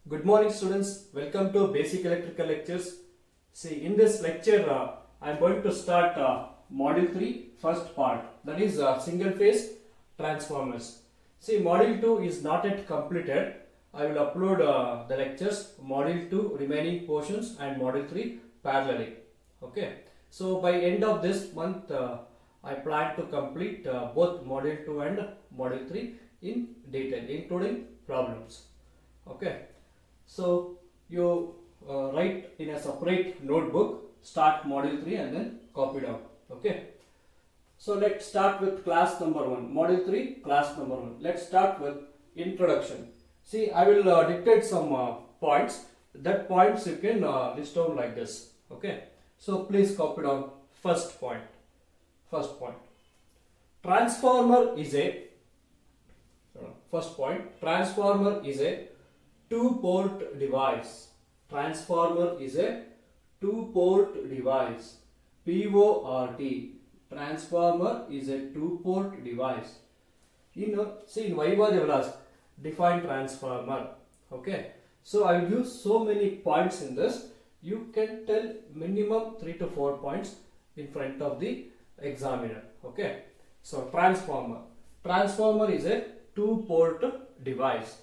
Good morning students, welcome to Basic Electrical Lectures. See, in this lecture I am going to start Module 3 first part, that is single phase transformers. See, Module 2 is not yet completed. I will upload the lectures, Module 2 remaining portions and Module 3 parallelly. Okay, so by end of this month I plan to complete both Module 2 and Module 3 in detail including problems. Okay. So you write in a separate notebook, start module 3 and then copy down. Okay. So let's start with class number 1. Module 3, class number 1. Let's start with introduction. See, I will dictate some points. That points you can list down like this. Okay. So please copy down first point. First point. Transformer is a first point. Transformer is a two-port device. Transformer is a two-port device. P-O-R-T. Transformer is a two-port device. See in Viva they will ask define transformer. Okay. So I will use so many points in this. You can tell minimum 3 to 4 points in front of the examiner. Okay. So transformer. Transformer is a two-port device.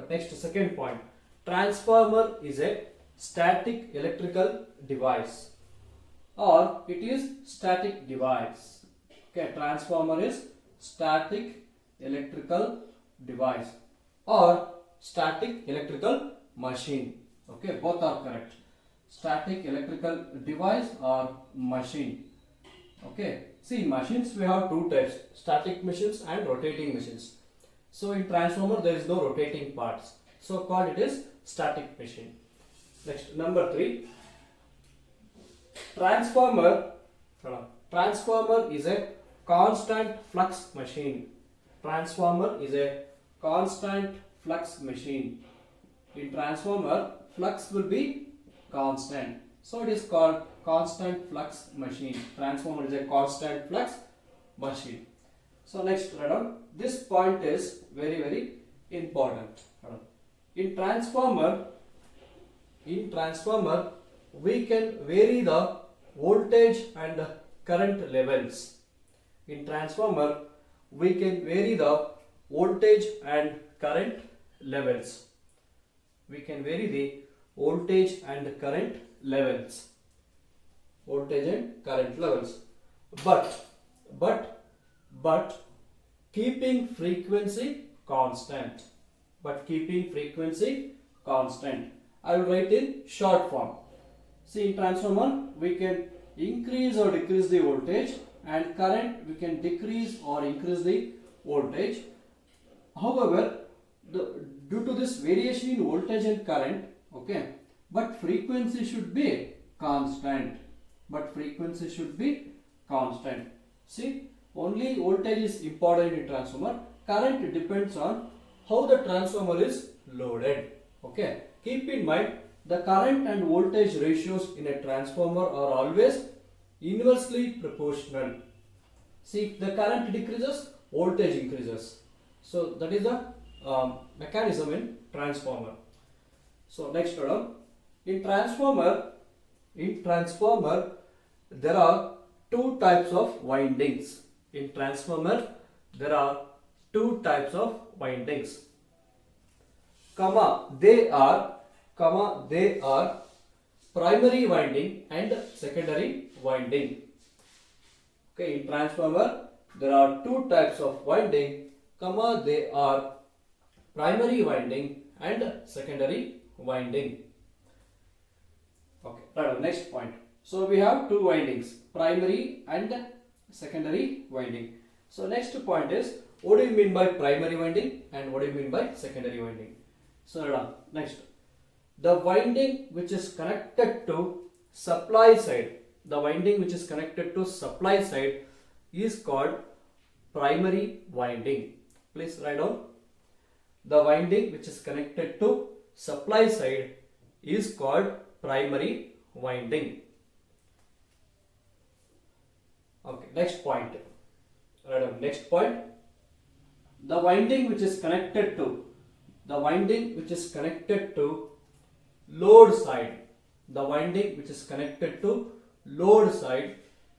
Next, second point. Transformer is a static electrical device or it is static device. Okay, transformer is static electrical device or static electrical machine. Okay, both are correct. Static electrical device or machine. Okay, see, in machines we have two types, static machines and rotating machines. So in transformer there is no rotating parts, so called it is static machine. Next, number 3. Transformer is a constant flux machine. Transformer is a constant flux machine. In transformer, flux will be constant, so it is called constant flux machine. Transformer is a constant flux machine. So next, this point is very important. In transformer we can vary the voltage and current levels. In transformer we can vary the voltage and current levels. We can vary the voltage and current levels. Voltage and current levels. But keeping frequency constant. I will write in short form. See, in transformer we can increase or decrease the voltage, and current we can decrease or increase the voltage. However, due to this variation in voltage and current, okay, but frequency should be constant. See, only voltage is important in transformer. Current depends on how the transformer is loaded. Okay. Keep in mind the current and voltage ratios in a transformer are always inversely proportional. See, if the current decreases, voltage increases. So that is the mechanism in transformer. So next problem. In transformer there are two types of windings. In transformer there are two types of windings. They are primary winding and secondary winding. Okay, in transformer there are two types of winding, they are primary winding and secondary winding. Okay, next point. So we have two windings, primary and secondary winding. So next point is, what do you mean by primary winding and what do you mean by secondary winding? So next, the winding which is connected to supply side, is called primary winding. Please write down. The winding which is connected to supply side is called primary winding. Okay, next point. Next point. The winding which is connected to the winding which is connected to load side, the winding which is connected to load side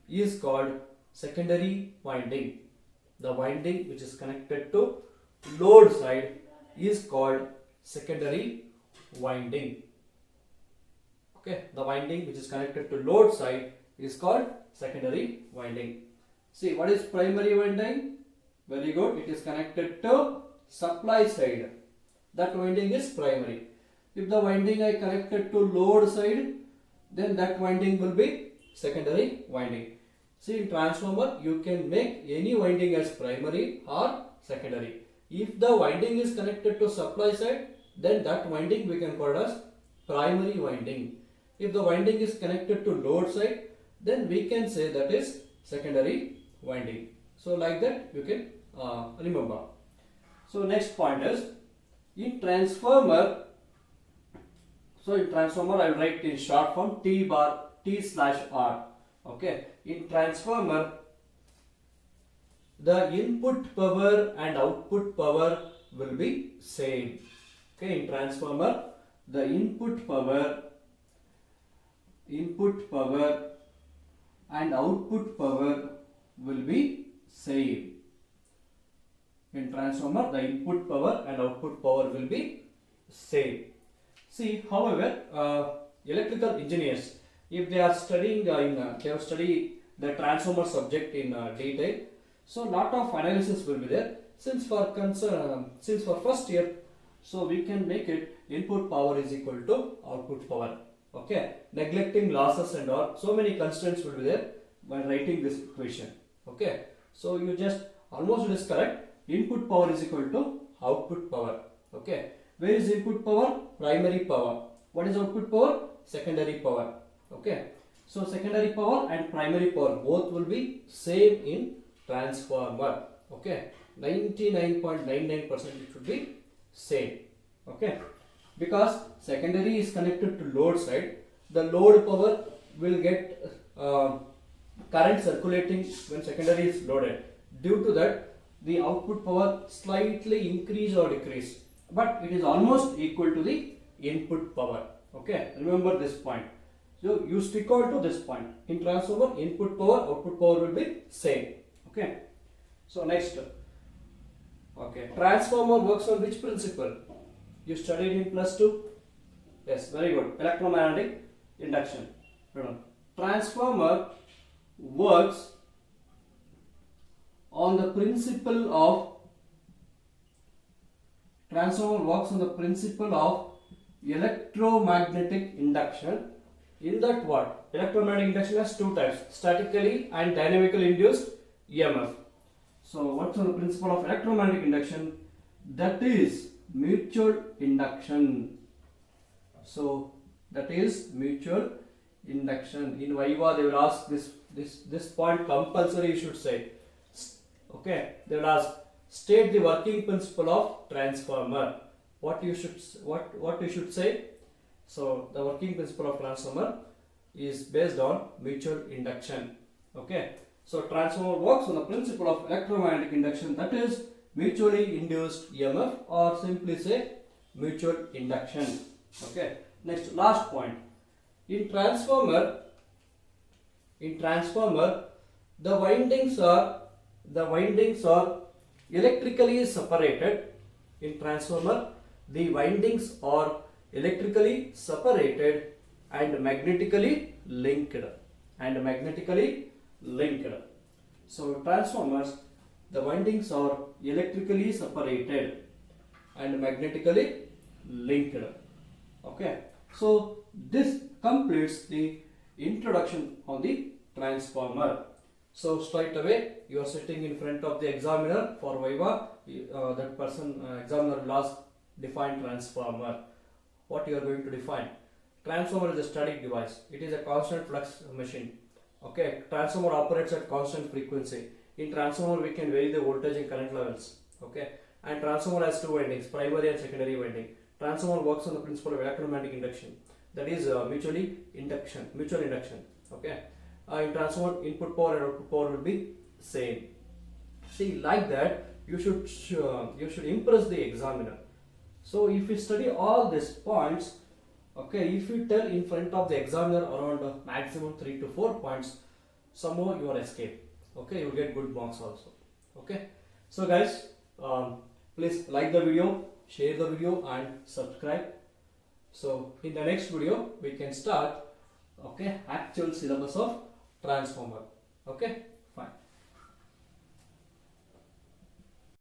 is called secondary winding. The winding which is connected to load side is called secondary winding. Okay, the winding which is connected to load side is called secondary winding. See, what is primary winding? Very good, it is connected to supply side. That winding is primary. If the winding I connected to load side, then that winding will be secondary winding. See, in transformer you can make any winding as primary or secondary. If the winding is connected to supply side, then that winding we can call as primary winding. If the winding is connected to load side, then we can say that is secondary winding. So like that you can remember. So next point is in transformer. So in transformer I will write in short form T/R. Okay. In transformer the input power and output power will be same. Okay. In transformer the input power and output power will be same. In transformer the input power and output power will be same. See, however, electrical engineers, if they are studying they have studied the transformer subject in detail, so lot of analysis will be there. Since for first year, so we can make it input power is equal to output power. Okay, neglecting losses and all, so many constraints will be there by writing this equation. Okay, so you just almost it is correct. Input power is equal to output power. Okay, where is input power? Primary power. What is output power? Secondary power. Okay, so secondary power and primary power both will be same in transformer. Okay, 99.99% it should be same. Okay, because secondary is connected to load side, the load power will get current circulating when secondary is loaded. Due to that, the output power slightly increase or decrease, but it is almost equal to the input power. Okay, remember this point. So you stick on to this point. In transformer, input power, output power will be same. Okay. So next, okay, transformer works on which principle? You studied in +2. Yes, very good. Electromagnetic induction. Transformer works on the principle of electromagnetic induction. In that what? Electromagnetic induction has two types, statically and dynamically induced EMF. So what's on the principle of electromagnetic induction? That is mutual induction. So that is mutual induction. In Viva they will ask this point compulsory you should say. Okay, they will ask state the working principle of transformer. What you should say? So the working principle of transformer is based on mutual induction. Okay, so transformer works on the principle of electromagnetic induction, that is mutually induced EMF, or simply say mutual induction. Okay, next last point. In transformer the windings are electrically separated. In transformer the windings are electrically separated and magnetically linked. So transformers, the windings are electrically separated and magnetically linked. Okay, so this completes the introduction on the transformer. So straight away you are sitting in front of the examiner for Viva. That person examiner will ask define transformer. What you are going to define? Transformer is a static device. It is a constant flux machine. Okay, transformer operates at constant frequency. In transformer we can vary the voltage and current levels. Okay, and transformer has two windings, primary and secondary winding. Transformer works on the principle of electromagnetic induction, that is mutual induction. Okay, in transformer input power and output power will be same. See, like that you should impress the examiner. So if you study all these points, okay, if you tell in front of the examiner around maximum 3 to 4 points, somehow you are escape. Okay, you get good marks also. Okay, so guys, please like the video, share the video and subscribe. So in the next video we can start, okay, actual syllabus of transformer. Okay.